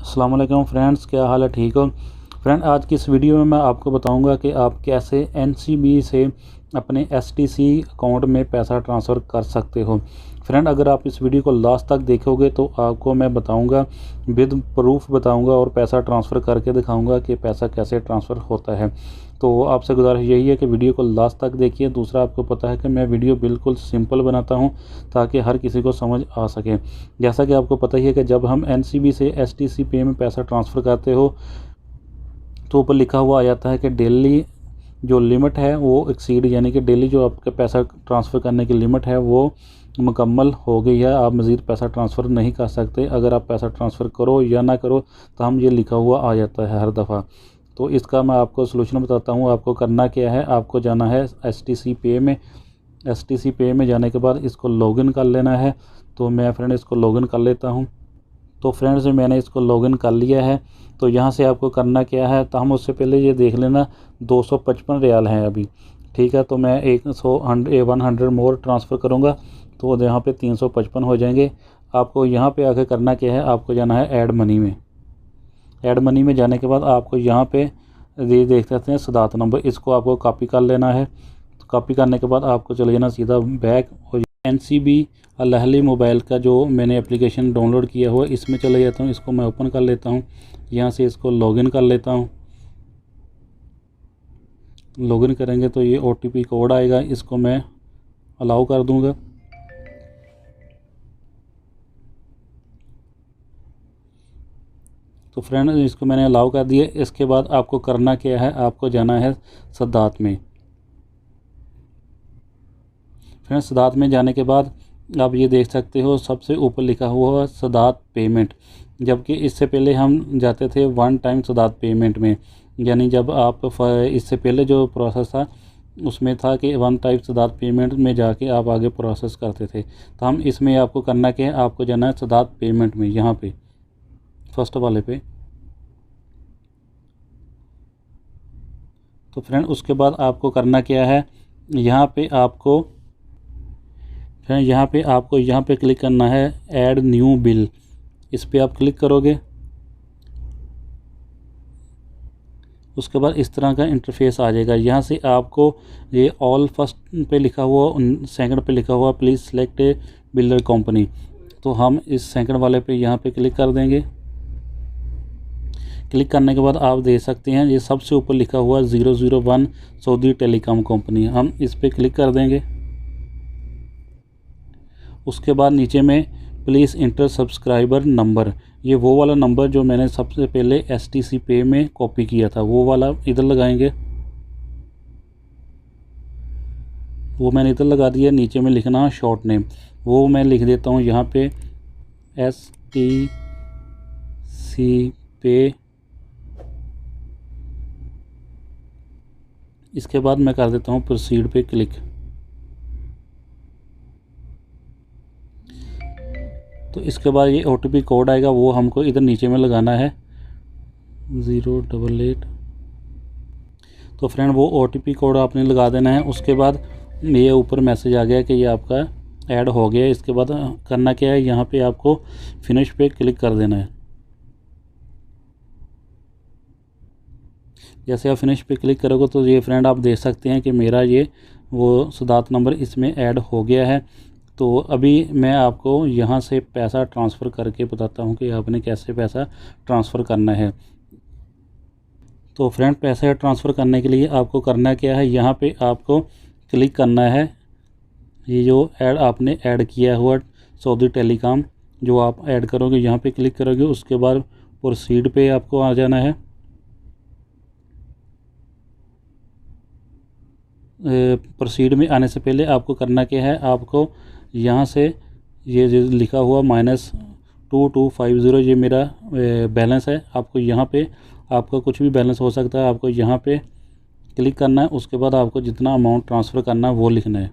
अस्सलाम वालेकुम फ्रेंड्स, क्या हाल है? ठीक हो फ्रेंड? आज की इस वीडियो में मैं आपको बताऊंगा कि आप कैसे NCB से अपने STC अकाउंट में पैसा ट्रांसफ़र कर सकते हो। फ्रेंड, अगर आप इस वीडियो को लास्ट तक देखोगे तो आपको मैं बताऊंगा, विद प्रूफ बताऊंगा और पैसा ट्रांसफ़र करके दिखाऊंगा कि पैसा कैसे ट्रांसफ़र होता है। तो आपसे गुजारिश यही है कि वीडियो को लास्ट तक देखिए। दूसरा, आपको पता है कि मैं वीडियो बिल्कुल सिंपल बनाता हूं ताकि हर किसी को समझ आ सके। जैसा कि आपको पता ही है कि जब हम NCB से STC पे में पैसा ट्रांसफ़र करते हो तो ऊपर लिखा हुआ आ जाता है कि डेली जो लिमिट है वो एक्सीड, यानी कि डेली जो आपके पैसा ट्रांसफ़र करने की लिमिट है वो मुकम्मल हो गई है, आप मज़ीद पैसा ट्रांसफ़र नहीं कर सकते। अगर आप पैसा ट्रांसफ़र करो या ना करो तो हम ये लिखा हुआ आ जाता है हर दफ़ा। तो इसका मैं आपको सलूशन बताता हूँ। आपको करना क्या है, आपको जाना है STC पे में। STC पे में जाने के बाद इसको लॉगिन कर लेना है। तो मैं फ्रेंड इसको लॉगिन कर लेता हूँ। तो फ्रेंड्स, मैंने इसको लॉगिन कर लिया है। तो यहाँ से आपको करना क्या है, तो हम उससे पहले ये देख लेना 255 रियाल हैं अभी। ठीक है, तो मैं 100 मोर ट्रांसफ़र करूँगा तो यहाँ पे 355 हो जाएंगे। आपको यहाँ पे आके करना क्या है, आपको जाना है ऐड मनी में। ऐड मनी में जाने के बाद आपको यहाँ पे ये देख सकते हैं सदात नंबर, इसको आपको कॉपी कर लेना है। तो कॉपी करने के बाद आपको चले जाना सीधा बैक और NCB अल अहली मोबाइल का जो मैंने एप्लीकेशन डाउनलोड किया हुआ इसमें चले जाता हूँ। इसको मैं ओपन कर लेता हूँ, यहाँ से इसको लॉगिन कर लेता हूँ। लॉगिन करेंगे तो ये OTP कोड आएगा, इसको मैं अलाउ कर दूँगा। तो फ्रेंड, इसको मैंने अलाउ कर दिया। इसके बाद आपको करना क्या है, आपको जाना है सदात में। फ्रेंड्स, सदात में जाने के बाद आप ये देख सकते हो सबसे ऊपर लिखा हुआ सदात पेमेंट, जबकि इससे पहले हम जाते थे वन टाइम सदात पेमेंट में। यानी जब आप इससे पहले जो प्रोसेस था उसमें था कि वन टाइम सदात पेमेंट में जाके आप आगे प्रोसेस करते थे। तो हम इसमें आपको करना क्या है, आपको जाना है सदात पेमेंट में, यहाँ पे फर्स्ट वाले पे। तो फ्रेंड, उसके बाद आपको करना क्या है, यहाँ पे आपको यहाँ पे क्लिक करना है ऐड न्यू बिल। इस पे आप क्लिक करोगे, उसके बाद इस तरह का इंटरफेस आ जाएगा। यहाँ से आपको ये ऑल फर्स्ट पे लिखा हुआ, सेकंड पे लिखा हुआ please select A builder company. तो हम इस सेकंड वाले पे यहाँ पे क्लिक कर देंगे। क्लिक करने के बाद आप देख सकते हैं ये सबसे ऊपर लिखा हुआ 001 सऊदी टेलीकॉम कंपनी, हम इस पे क्लिक कर देंगे। उसके बाद नीचे में प्लीज़ इंटर सब्सक्राइबर नंबर, ये वो वाला नंबर जो मैंने सबसे पहले STC पे में कॉपी किया था वो वाला इधर लगाएंगे। वो मैंने इधर लगा दिया। नीचे में लिखना शॉर्ट नेम, वो मैं लिख देता हूँ यहाँ पे STC पे। इसके बाद मैं कर देता हूँ प्रोसीड पे क्लिक। तो इसके बाद ये OTP कोड आएगा, वो हमको इधर नीचे में लगाना है 088। तो फ्रेंड, वो OTP कोड आपने लगा देना है। उसके बाद ये ऊपर मैसेज आ गया कि ये आपका ऐड हो गया। इसके बाद करना क्या है, यहाँ पे आपको फिनिश पे क्लिक कर देना है। जैसे आप फिनिश पे क्लिक करोगे तो ये फ्रेंड आप देख सकते हैं कि मेरा ये वो सदात नंबर इसमें ऐड हो गया है। तो अभी मैं आपको यहाँ से पैसा ट्रांसफ़र करके बताता हूँ कि आपने कैसे पैसा ट्रांसफ़र करना है। तो फ्रेंड, पैसे ट्रांसफ़र करने के लिए आपको करना क्या है, यहाँ पे आपको क्लिक करना है। ये जो ऐड आपने ऐड किया हुआ सऊदी टेलीकॉम जो आप ऐड करोगे, यहाँ पे क्लिक करोगे। उसके बाद प्रोसीड पे आपको आ जाना है। प्रोसीड में आने से पहले आपको करना क्या है, आपको यहाँ से ये जो लिखा हुआ -2250 ये मेरा बैलेंस है। आपको यहाँ पे आपका कुछ भी बैलेंस हो सकता है, आपको यहाँ पे क्लिक करना है। उसके बाद आपको जितना अमाउंट ट्रांसफ़र करना है वो लिखना है।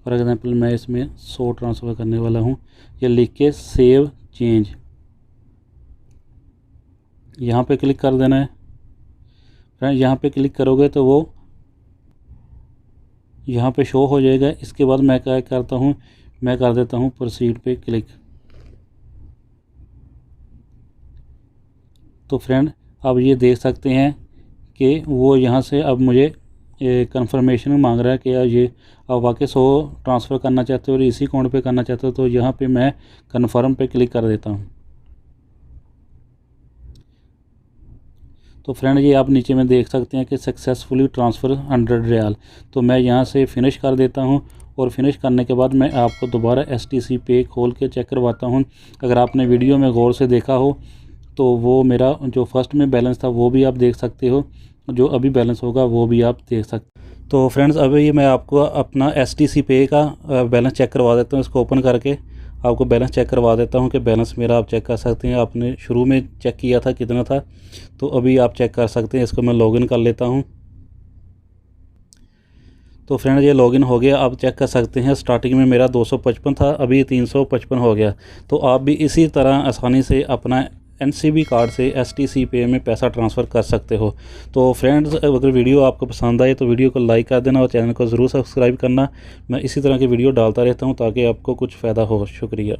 फॉर एग्ज़ाम्पल मैं इसमें 100 ट्रांसफ़र करने वाला हूँ। ये लिख के सेव चेंज यहाँ पे क्लिक कर देना है। फ्रेंड, यहाँ पे क्लिक करोगे तो वो यहाँ पे शो हो जाएगा। इसके बाद मैं क्या करता हूँ, मैं कर देता हूँ प्रोसीड पे क्लिक। तो फ्रेंड आप ये देख सकते हैं कि वो यहाँ से अब मुझे कंफर्मेशन मांग रहा है कि ये आप वाकई 100 ट्रांसफ़र करना चाहते हो और इसी अकाउंट पे करना चाहते हो। तो यहाँ पे मैं कन्फर्म पे क्लिक कर देता हूँ। तो फ्रेंड ये आप नीचे में देख सकते हैं कि सक्सेसफुली ट्रांसफ़र 100 रियाल। तो मैं यहाँ से फ़िनिश कर देता हूँ और फिनिश करने के बाद मैं आपको दोबारा STC पे खोल के चेक करवाता हूँ। अगर आपने वीडियो में गौर से देखा हो तो वो मेरा जो फर्स्ट में बैलेंस था वो भी आप देख सकते हो, जो अभी बैलेंस होगा वो भी आप देख सकते। तो फ्रेंड्स अभी मैं आपको अपना STC पे का बैलेंस चेक करवा देता हूँ। इसको ओपन करके आपको बैलेंस चेक करवा देता हूँ कि बैलेंस मेरा आप चेक कर सकते हैं। आपने शुरू में चेक किया था कितना था, तो अभी आप चेक कर सकते हैं। इसको मैं लॉगिन कर लेता हूँ। तो फ्रेंड ये लॉगिन हो गया, आप चेक कर सकते हैं। स्टार्टिंग में मेरा 255 था, अभी 355 हो गया। तो आप भी इसी तरह आसानी से अपना NCB कार्ड से STC पे में पैसा ट्रांसफ़र कर सकते हो। तो फ्रेंड्स अगर वीडियो आपको पसंद आए तो वीडियो को लाइक कर देना और चैनल को ज़रूर सब्सक्राइब करना। मैं इसी तरह की वीडियो डालता रहता हूँ ताकि आपको कुछ फ़ायदा हो। शुक्रिया।